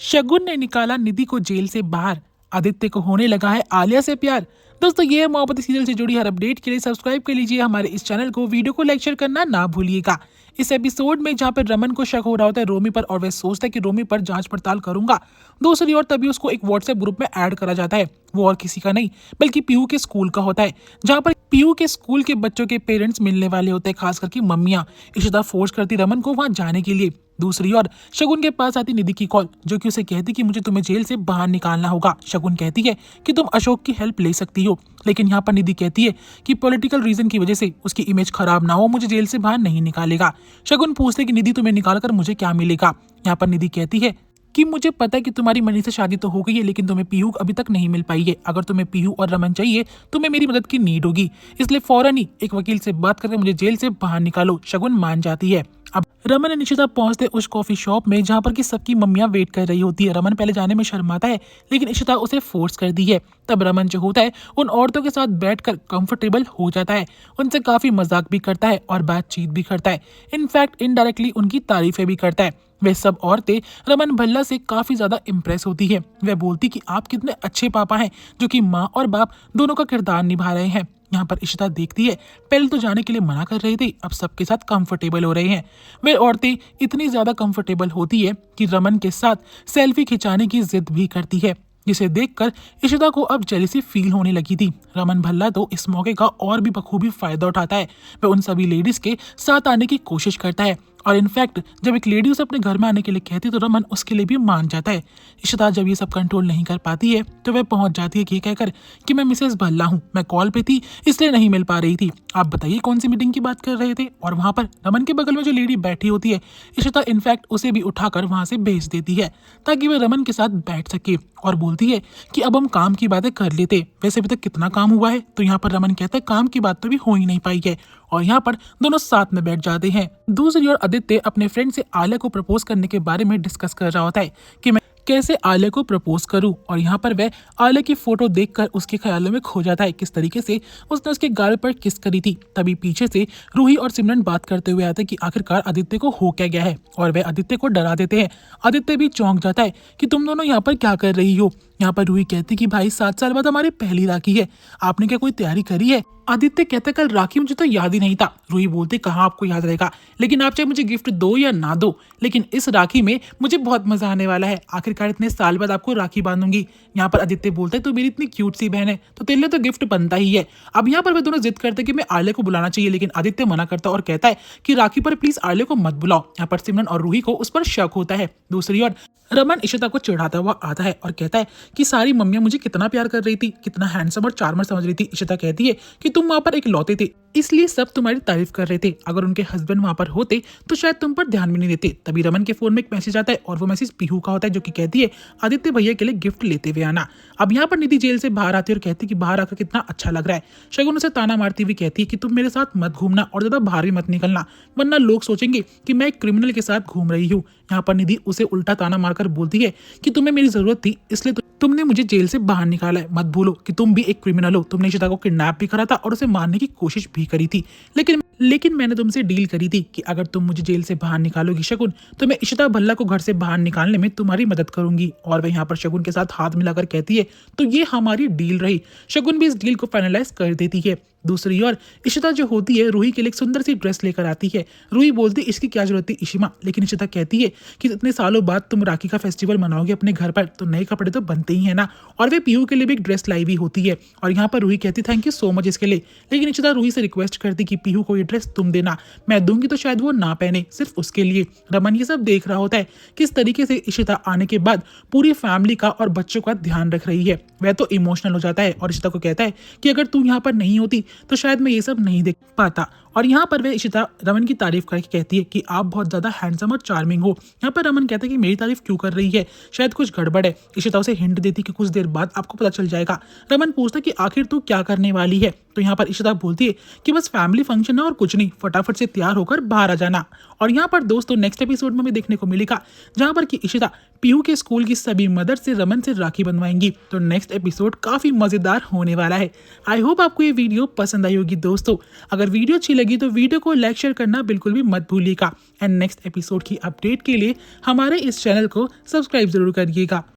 शगुन ने निकाला निधि को जेल से बाहर। आदित्य को होने लगा है आलिया से प्यार। दोस्तों, ये है मोहब्बती सीरियल से जुड़ी हर अपडेट के लिए सब्सक्राइब कर लीजिए हमारे इस चैनल को। वीडियो को लाइक शेयर करना ना भूलिएगा। इस एपिसोड में जहां पर रमन को शक हो रहा होता है रोमी पर और वह सोचता है कि रोमी पर जांच पड़ताल करूंगा, दूसरी ओर तभी उसको एक व्हाट्सएप ग्रुप में ऐड करा जाता है। वो और किसी का नहीं बल्कि पीहू के स्कूल का होता है, जहां पर पीहू के स्कूल के बच्चों के पेरेंट्स मिलने वाले होते हैं, खास करके मम्मियां। इशिता फोर्स करती रमन को वहां जाने के लिए। दूसरी ओर शगुन के पास आती निधि की कॉल, जो कि उसे कहती कि मुझे तुम्हें जेल से बाहर निकालना होगा। शगुन कहती है कि तुम अशोक की हेल्प ले सकती हो, लेकिन यहाँ पर निधि कहती है कि पॉलिटिकल रीजन की वजह से उसकी इमेज खराब ना हो, मुझे जेल से बाहर नहीं निकालेगा। शगुन पूछते कि निधि तुम्हें निकालकर मुझे क्या मिलेगा। यहाँ पर निधि कहती है कि मुझे पता है कि तुम्हारी मनी से शादी तो हो गई है, लेकिन तुम्हें पीहू अभी तक नहीं मिल पाई है। अगर तुम्हें पीहू और रमन चाहिए, तुम्हें मेरी मदद की नीड होगी, इसलिए फौरन ही एक वकील से बात करके मुझे जेल से बाहर निकालो। शगुन मान जाती है। अब रमन और निशिता पहुंचते उस कॉफी शॉप में जहां पर कि सबकी मम्मियां वेट कर रही होती है। रमन पहले जाने में शर्माता है, लेकिन निशिता उसे फोर्स कर दी है। तब रमन जो होता है उन औरतों के साथ बैठकर कंफर्टेबल हो जाता है, उनसे काफी मजाक भी करता है और बातचीत भी करता है। इनफैक्ट इनडायरेक्टली उनकी तारीफें भी करता है। वे सब औरतें रमन भल्ला से काफी ज्यादा इम्प्रेस होती है। वह बोलती कि आप कितने अच्छे पापा हैं, जो कि माँ और बाप दोनों का किरदार निभा रहे हैं। यहाँ पर इशिता देखती है, पहले तो जाने के लिए मना कर रही थी, अब सबके साथ कंफर्टेबल हो रहे हैं। वे औरतें इतनी ज्यादा कंफर्टेबल होती है कि रमन के साथ सेल्फी खिंचाने की जिद भी करती है, जिसे देखकर इशिता को अब जेलसी फील होने लगी थी। रमन भल्ला तो इस मौके का और भी बखूबी फायदा उठाता है। वह उन सभी लेडीज के साथ आने की कोशिश करता है, और इनफैक्ट जब एक लेडी उसे अपने घर में आने के लिए कहती है तो रमन उसके लिए भी मान जाता है। इशिता जब ये सब कंट्रोल नहीं कर पाती है तो वह पहुंच जाती है ये कहकर कि मैं मिसेस भल्ला हूँ, मैं कॉल पे थी इसलिए नहीं मिल पा रही थी, आप बताइए कौन सी मीटिंग की बात कर रहे थे। और वहां पर रमन के बगल में जो लेडी बैठी होती है, इशिता इनफैक्ट उसे भी उठाकर वहां से भेज देती है ताकि वह रमन के साथ बैठ सके, और बोलती है कि अब हम काम की बातें कर लेते, वैसे अभी तक कितना काम हुआ है। तो यहाँ पर रमन कहता है काम की बात तो भी हो ही नहीं पाई है, और यहाँ पर दोनों साथ में बैठ जाते हैं। दूसरी ओर आदित्य अपने फ्रेंड से आलिया को प्रपोज करने के बारे में डिस्कस कर रहा होता है कि मैं कैसे आलिया को प्रपोज करूं, और यहाँ पर वह आलिया की फोटो देखकर उसके ख्यालों में खो जाता है, किस तरीके से उसने उसके गाल पर किस करी थी। तभी पीछे से रूही और सिमरन बात करते हुए आते हैं कि आखिरकार आदित्य को हो क्या गया है, और वह आदित्य को डरा देते हैं। आदित्य भी चौंक जाता है कि तुम दोनों यहाँ पर क्या कर रही हो। यहाँ पर रूही कहती कि भाई 7 साल बाद हमारी पहली राखी है, आपने क्या कोई तैयारी करी है। आदित्य कहते कल राखी मुझे तो याद ही नहीं था। रूही बोलते कहाँ आपको याद रहेगा, लेकिन आप चाहे मुझे गिफ्ट दो या ना दो, लेकिन इस राखी में मुझे बहुत मजा आने वाला है, आखिरकार इतने साल बाद आपको राखी बांधूंगी। यहाँ पर आदित्य बोलता है तो मेरी इतनी क्यूट सी बहन है तो तेरे लिए तो गिफ्ट बनता ही है। अब यहाँ पर वे दोनों जिद करते कि मैं आलिया को बुलाना चाहिए, लेकिन आदित्य मना करता और कहता है कि राखी पर प्लीज आलिया को मत बुलाओ। यहाँ पर सिमरन और रूही को उस पर शक होता है। दूसरी ओर रमन इशिता को चिढ़ाता हुआ आता है और कहता है कि सारी मम्मियां मुझे कितना प्यार कर रही थी, कितना हैंडसम और चार्मर समझ रही थी। इशिता कहती है कि तुम वहां पर एक लौते थे, इसलिए सब तुम्हारी तारीफ कर रहे थे, अगर उनके हस्बैंड वहां पर होते तो शायद तुम पर ध्यान भी नहीं देते। तभी रमन के फोन में एक मैसेज आता है, और वो मैसेज पीहू का होता है, जो कि कहती है आदित्य भैया के लिए गिफ्ट लेते हुए आना। अब यहाँ पर निधि जेल से बाहर आती है और कहती है कि बाहर आकर कितना अच्छा लग रहा है। शगुन उसे ताना मारती हुई कहती है कि तुम मेरे साथ मत घूमना और ज्यादा बाहर भी मत निकलना, वरना लोग सोचेंगे कि मैं एक क्रिमिनल के साथ घूम रही हूँ। यहाँ पर निधि उसे उल्टा ताना मारकर बोलती है कि तुम्हें मेरी जरूरत थी इसलिए तुमने मुझे जेल से बाहर निकाला है, मत भूलो कि तुम भी एक क्रिमिनल हो। तुमने इशिता को किडनैप भी करा था और उसे मारने की कोशिश भी करी थी, लेकिन मैंने तुमसे डील करी थी कि अगर तुम मुझे जेल से बाहर निकालोगी शगुन, तो मैं इशिता भल्ला को घर से बाहर निकालने में तुम्हारी मदद करूंगी। और वह यहाँ पर शगुन के साथ हाथ मिलाकर कहती है तो ये हमारी डील रही। शगुन भी इस डील को फाइनलाइज कर देती है। दूसरी ओर इशिता जो होती है रूही के लिए एक सुंदर सी ड्रेस लेकर आती है। रूही बोलती है इसकी क्या जरूरत थी इशिमा, लेकिन इशिता कहती है कि इतने सालों बाद तुम राखी का फेस्टिवल मनाओगे अपने घर पर, तो नए कपड़े तो बनते ही है ना। और वे पीहू के लिए भी एक ड्रेस लाई हुई होती है, और यहाँ पर रूही कहती थैंक यू सो मच इसके लिए, लेकिन इशिता रूही से रिक्वेस्ट करती कि पीहू को ये ड्रेस तुम देना, मैं दूंगी तो शायद वो ना पहने, सिर्फ उसके लिए। रमन ये सब देख रहा होता है किस तरीके से इशिता आने के बाद पूरी फैमिली का और बच्चों का ध्यान रख रही है। वह तो इमोशनल हो जाता है और इशिता को कहता है कि अगर तू यहाँ पर नहीं होती तो शायद मैं ये सब नहीं देख पाता। और यहाँ पर वह इशिता रमन की तारीफ करके कहती है कि आप बहुत ज्यादा हैंडसम और चार्मिंग हो। यहाँ पर रमन कहता है कि मेरी तारीफ क्यों कर रही है, शायद कुछ गड़बड़ है। इशिता उसे हिंट देती कि कुछ देर बाद आपको पता चल जाएगा। रमन पूछता कि आखिर तू क्या करने वाली है, तो यहाँ पर इशिता बोलती है कि बस फैमिली फंक्शन है और कुछ नहीं, फटाफट से तैयार होकर बाहर आ जाना। और यहाँ पर दोस्तों नेक्स्ट एपिसोड में हमें देखने को मिलेगा जहाँ पर कि इशिता पीहू के स्कूल की सभी मदर से रमन से राखी बंधवाएंगी। तो नेक्स्ट एपिसोड काफी मजेदार होने वाला है। आई होप आपको ये वीडियो पसंद आई होगी दोस्तों। अगर वीडियो अच्छी लगी तो वीडियो को लाइक शेयर करना बिल्कुल भी मत भूलिएगा। एंड नेक्स्ट एपिसोड की अपडेट के लिए हमारे इस चैनल को सब्सक्राइब जरूर करिएगा।